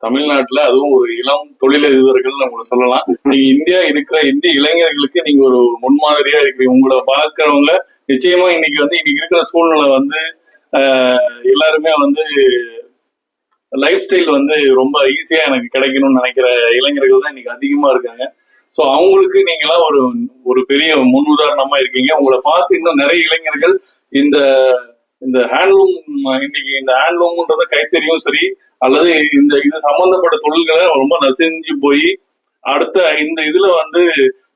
தமிழ்நாட்டுல அதுவும் ஒரு இளம் தொழிலதிபர்கள் உங்களை சொல்லலாம். நீங்க இந்திய இளைஞர்களுக்கு நீங்க ஒரு முன்மாதிரியா இருக்கிறீங்க. உங்களை பார்க்கறவங்க நிச்சயமா இன்னைக்கு இருக்கிற சூழ்நிலை எல்லாருமே லைஃப் ஸ்டைல் ரொம்ப ஈஸியா எனக்கு கிடைக்கணும்னு நினைக்கிற இளைஞர்கள் தான் இன்னைக்கு அதிகமா இருக்காங்க. ஸோ அவங்களுக்கு நீங்களாம் ஒரு ஒரு பெரிய முன் உதாரணமா இருக்கீங்க. உங்களை பார்த்து இன்னும் நிறைய இளைஞர்கள் இந்த இந்த ஹேண்ட்லூம் இன்னைக்கு இந்த ஹேண்ட்லூம்ன்றத கைத்தறியும் சரி அல்லது இது சம்பந்தப்பட்ட தொழில்களை ரொம்ப நசிஞ்சு போய் அடுத்த இந்த இதுல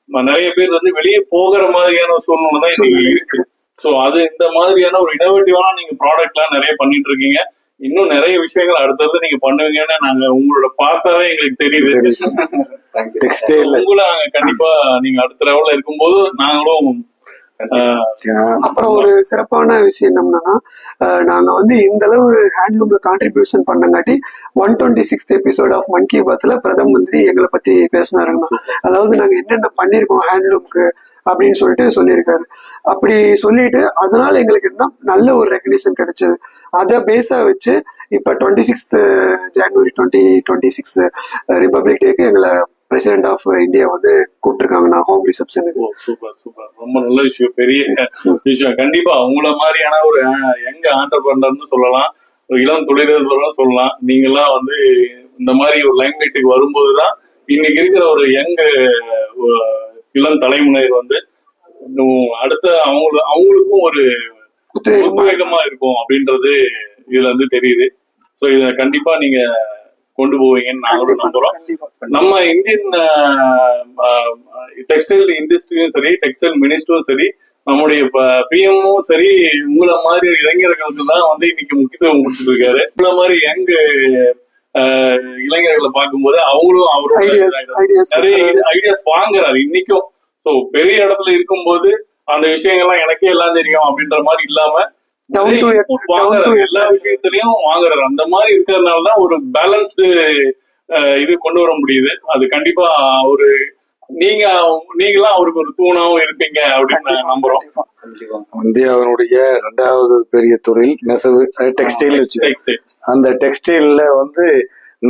நிறைய பேர் வெளியே போகிற மாதிரியான சூழ்நிலை தான் இன்னைக்கு இருக்கு. ஸோ அது இந்த மாதிரியான ஒரு இனோவேட்டிவான நீங்க ப்ராடக்ட் எல்லாம் நிறைய பண்ணிட்டு இருக்கீங்க. இன்னும் நிறைய விஷயங்கள் அடுத்தது நீங்க பண்ணுவீங்கன்னு நாங்க உங்களோட பார்த்தாவே எங்களுக்கு தெரியுது. உங்களை கண்டிப்பா நீங்க அடுத்த லெவல்ல இருக்கும்போது நாங்களும். அப்புறம் ஒரு சிறப்பான விஷயம் என்னன்னா, நாங்க இந்த அளவு ஹேண்ட்லூம்ல கான்ட்ரிபியூஷன் பண்ணங்காட்டி 126th episode of Mann Ki பாத்ல பிரதம மந்திரி எங்களை பத்தி பேசினாருங்கண்ணா. அதாவது நாங்க என்னென்ன பண்ணிருக்கோம் ஹேண்ட்லூம்க்கு அப்படின்னு சொல்லியிருக்காரு. அப்படி சொல்லிட்டு அதனால எங்களுக்கு என்ன நல்ல ஒரு ரெகக்னிஷன் கிடைச்சது. அதை பேஸா வச்சு இப்ப 26th January 2026 ரிபப்ளிக் டேக்கு எங்களை பிரசிடென்ட் ஆஃப் இந்தியா கூப்பிட்டுருக்காங்கண்ணா ஹோம் ரிசப்ஷனுக்கு. சூப்பர் சூப்பர், ரொம்ப நல்ல விஷயம், பெரிய விஷயம். கண்டிப்பா உங்களை மாதிரியான ஒரு யங் ஆண்டர்பிரனர்னு சொல்லலாம், ஒரு இளம் தொழிலதிபர்னு சொல்லலாம். நீங்கெல்லாம் இந்த மாதிரி ஒரு லைம் லைட்டுக்கு வரும்போதுதான் இன்னைக்கு இருக்கிற ஒரு யங் இளம் தலைமுறையர் அடுத்த அவங்களுக்கும் ஒரு உத்வேகமா இருக்கும் அப்படின்றது இதுல தெரியுது. சோ இத கண்டிப்பா நீங்க கொண்டு போவீங்கன்னு நாங்களும் நம்புறோம். நம்ம இந்தியன் டெக்ஸ்டைல் இண்டஸ்ட்ரியும் சரி, டெக்ஸ்டைல் மினிஸ்டரும் சரி, நம்முடைய பிஎம்மும் சரி, உங்களை மாதிரி இளைஞர்களுக்கு தான் இன்னைக்கு முக்கியத்துவம் கொடுத்துட்டு இருக்காரு. உங்களை மாதிரி யங் இளைஞர்களை பார்க்கும்போது அவங்களும் அவரோட நிறைய ஐடியாஸ் வாங்குறாரு இன்னைக்கும். ஸோ பெரிய இடத்துல இருக்கும்போது அந்த விஷயங்கள்லாம் எனக்கே எல்லாம் தெரியும் அப்படின்ற மாதிரி இல்லாம வாங்குறாரு, எல்லா விஷயத்திலையும் வாங்குறாரு. அந்த மாதிரி இருக்கிறதுனாலதான் ஒரு பேலன்ஸ்டு இது கொண்டு வர முடியுது. அது கண்டிப்பா நீங்களாம் அவருக்கு ஒரு தூணாவும் இருப்பீங்க அப்படின்னு நம்புறோம். இந்தியாவினுடைய 2வது பெரிய தொழில் நெசவு டெக்ஸ்டைல். அந்த டெக்ஸ்டைல்ல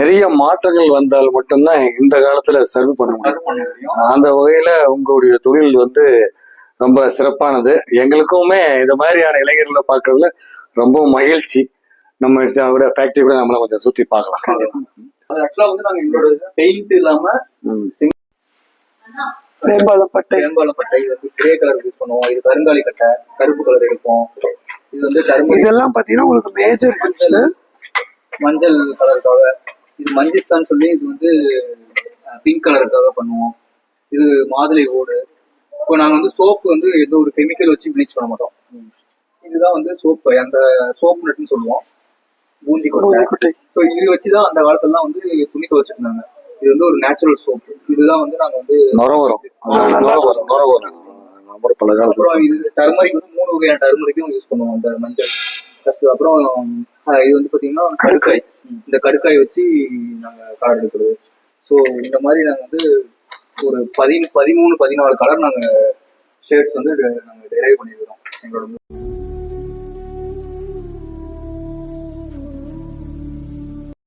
நிறைய மாற்றங்கள் வந்தால் மட்டும்தான் இந்த காலத்துல சர்வ் பண்ண முடியும். அந்த வகையில உங்களுடைய தொழில் ரொம்ப சிறப்பானது. எங்களுக்குமே இந்த மாதிரியான இளைஞர்களை பார்க்கறதுல ரொம்ப மகிழ்ச்சி. நம்ம ஃபேக்டரி கூட நம்மள கொஞ்சம் சுத்தி பார்க்கலாம். நாங்க எங்களோட பெயிண்ட் இல்லாம தேம்பாலப்பட்டை கிரே கலர் யூஸ் பண்ணுவோம். இது கருங்காலி கட்டை, கருப்பு கலர் இருக்கும். இது இதெல்லாம் பாத்தீங்கன்னா உங்களுக்கு மேஜர் மஞ்சள் கலருக்காக. இது மஞ்சிஸ்தான் சொல்லி இது பிங்க் கலருக்காக பண்ணுவோம். இது மாதுளை ஓடு. இப்போ நாங்க சோப்பு எந்த ஒரு கெமிக்கல் வச்சு ப்ளீச் பண்ண மாட்டோம். இதுதான் சோப்பு, அந்த சோப்பு நட்டுன்னு சொல்லுவோம், பூந்தி கொட்டை. ஸோ இது வச்சுதான் அந்த காலத்துலாம் துணி துவைச்சிட்டு இருந்தாங்க. இது ஒரு நேச்சுரல் சோப்பு. இதுதான் நாங்க அப்புறம் இது டர்மரிக் 3 வகையான டர்மரிக்கும் யூஸ் பண்ணுவோம். அந்த மஞ்சள் அப்புறம் இது பாத்தீங்கன்னா கடுக்காய். இந்த கடுக்காய் வச்சு நாங்க கலர் எடுக்கிறது. ஸோ இந்த மாதிரி நாங்க ஒரு 13-14 கலர் நாங்க ஷேட்ஸ் நாங்க டெரைவ் பண்ணிருக்கிறோம் எங்களோட